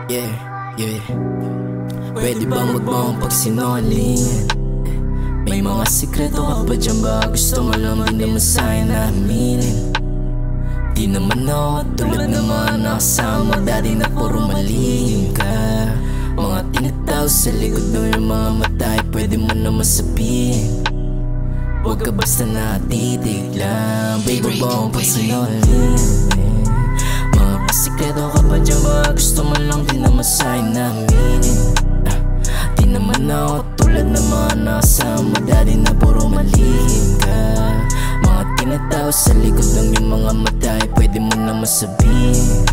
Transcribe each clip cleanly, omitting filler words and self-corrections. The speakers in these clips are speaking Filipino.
Yeah, yeah. Pwede bang wag mo ang pagsinungalingan? May mga sikreto ka ba dyan ba? Gusto mo lang din naman sa'kin na aminin. Di naman ako tulad ng mga nakasama dati na puro malihim ka. Mga tinataw sa likod ng mga mata ay pwede mo naman sabihin. Huwag ka basta natitig lang. Baby, ba ang pagsinungalingan? Mga pasikreto ka ba dyan ba? Gusto mo lang din naman sa'kin na aminin. Di naman ako tulad ng mga nakasama dati na puro malihim ka. Mga tinataw sa likod ng iyong mga mata ay pwede mo naman sabihin.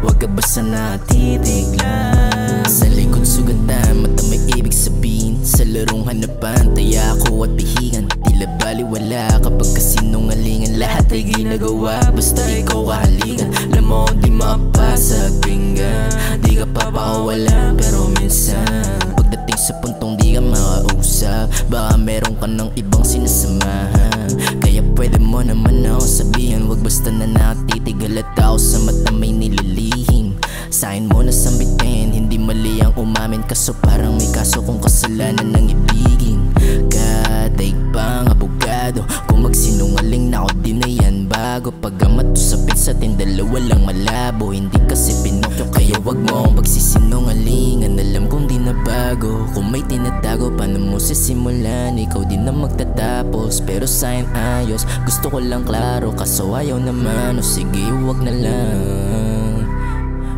Huwag ka basta natitig lang. Sa likod sugatan, mata may ibig sabihin. Sa larong hanapan, taya ako at pihingan. Tila baliwala kapag kasinungalingan. Lahat ay ginagawa, basta ikaw kahalikan. Alam mo di mapasag pinggan. Di ka papakawala, pero minsan pagdating sa puntong di ka makausap, baka meron ka ng ibang sinasamahan. Kaya pwede mo naman ako sabihin. Huwag basta na natitigal at ako sa mata may nililihim. Sa'kin mo nasambitin, hindi mali ang umamin. Kaso parang may kaso kung kasalanan ng ibigin. Kadaig pang abogado, kung magsinungaling na ako din na yan bago. Pag matusapin sa atin dalawa lang malabo. Hindi kasi Pinocchio kaya wag mo akong pagsisinungalingan. Alam kong di na bago, kung may tinatago paano mo sisimulan? Ikaw din na magtatapos, pero sa'kin ayos. Gusto ko lang klaro, kaso ayaw naman. O sige wag na lang.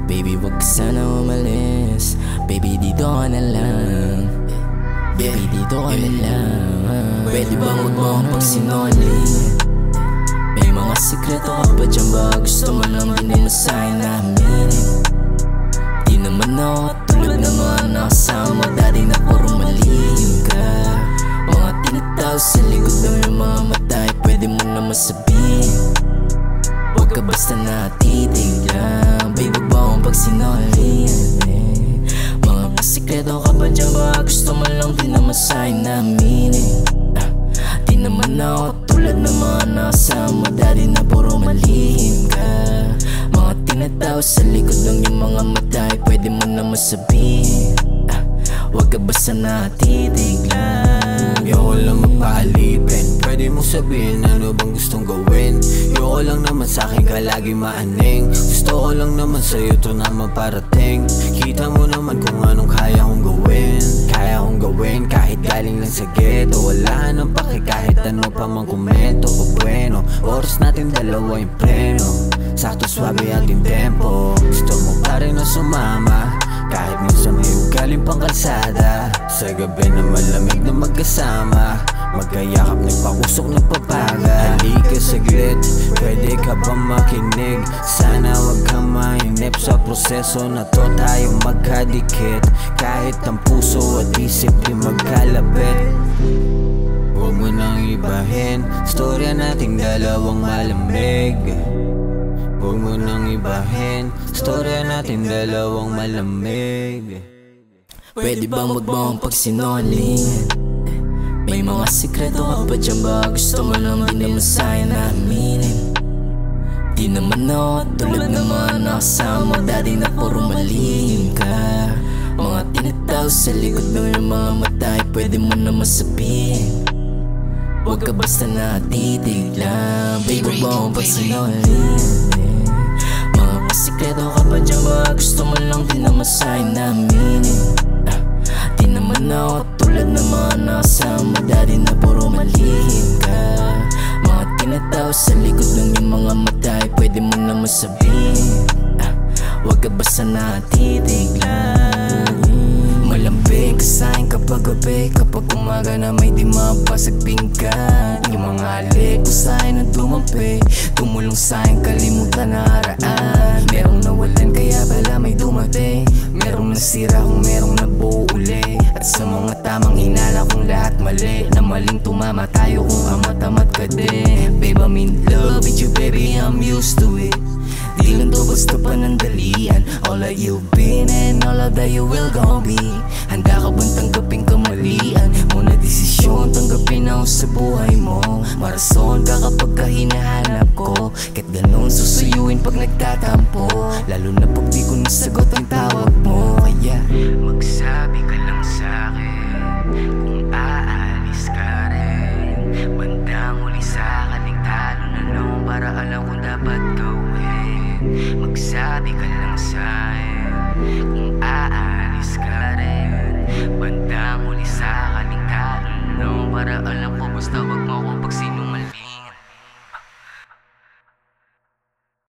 Baby wag ka sana umalis. Baby dito ka na lang. Baby dito ka na lang. Pwede bang wag mo akong pagsinungalingan? May mga sikreto ka ba dyan ba? Gusto mo lang din naman sa'kin na aminin. Di naman ako tulad ng mga nakasama dati na puro malihim ka. Mga tinataw sa likod ng iyong mga mata ay pwede mo naman sabihin. Huwag ka basta natitig lang. Baby ba akong pagsinungalingan? Mga pasikreto ka ba dyan ba? Gusto mo lang din naman sa'kin na aminin. Di naman ako tulad ng mga nakasama dati na puro malihim ka. Mga tinataw sa likod ng iyong mga mata ay pwede mo naman sabihin. Huwag ka basta natitig lang. Ayoko lang magpaalipin, pwede mong sabihin ano bang gustong gawin. Ayoko lang naman sa'kin ka lagi maaning. Gusto ko lang naman sa'yo to na maparating. Kita mo naman kung anong kaya kong gawin. Kaya kong gawin kahit galing lang sa ghetto. Wala nang pake kahit ano pa mang komento. O bueno, oras natin dalawa yung preno. Sakto swabe ating tempo. Gusto mo pa rin na sumama kahit minsan may ugaling pang kalsada. Sa gabi na malamig na magkasama, magkayakap nagpakusok ng pabaga. Halika saglit, pwede ka ba makinig? Sana wag kang mainip sa proseso na to. Tayo magkadikit kahit ang puso at isip di magkalapit. Huwag mo nang ibahin, storya nating dalawang malamig. Huwag mo nang ibahin, storya natin dalawang malamig. Pwede bang wag mo ang pagsinungalingan? May mga sikreto ka ba dyan ba? Gusto mo lang din naman sa'kin na aminin. Di naman ako tulad ng mga nakasama dati na puro malihim ka. Mga tinataw sa likod ng iyong mga mata ay pwede mo naman sabihin. Huwag ka basta natitig lang. Baby ba akong pagsinungalingan? Mga pasikreto ka ba dyan ba? Gusto mo lang din naman sa'kin na aminin. Di naman ako tulad ng mga nakasama dati na puro malihim ka. Mga tinataw sa likod ng iyong mga mata ay pwede mo naman sabihin. Huwag ka basta natitig lang. Malambing ka sa'kin kapag gabi, kapag umaga na may di mapasag pinggan. Yung mga halik ko sa'kin na dumampi, tumulong sa'kin kalimutan na haraan. Merong nawalan kaya pala may dumating. Merong nasira kung merong nabuo uli. At sa mga tamang inala kong lahat mali. Na maling tumama tayo kung amat-amat ka din. Babe, I'm in love with you baby, I'm used to it. Di lang to basta panandalian. All that you've been and all of that you will gon' be. Handa ka bang tanggapin kamalian mo na desisyon? desisyon, tanggapin ako sa buhay mo. Marason ka kapag hinahanap ko, kahit ganun susuyuin pag nagtatampo, lalo na pag di ko nasagot ang tawag mo. Kaya magsabi ka lang sa'kin kung aalis ka rin. Bandang uli sa'kin ang talo na noon para alam kung dapat gawin. Magsabi ka lang sa'kin kung aalis ka rin. Bandang uli sa'kin ang talo na noon para alam ko basta wag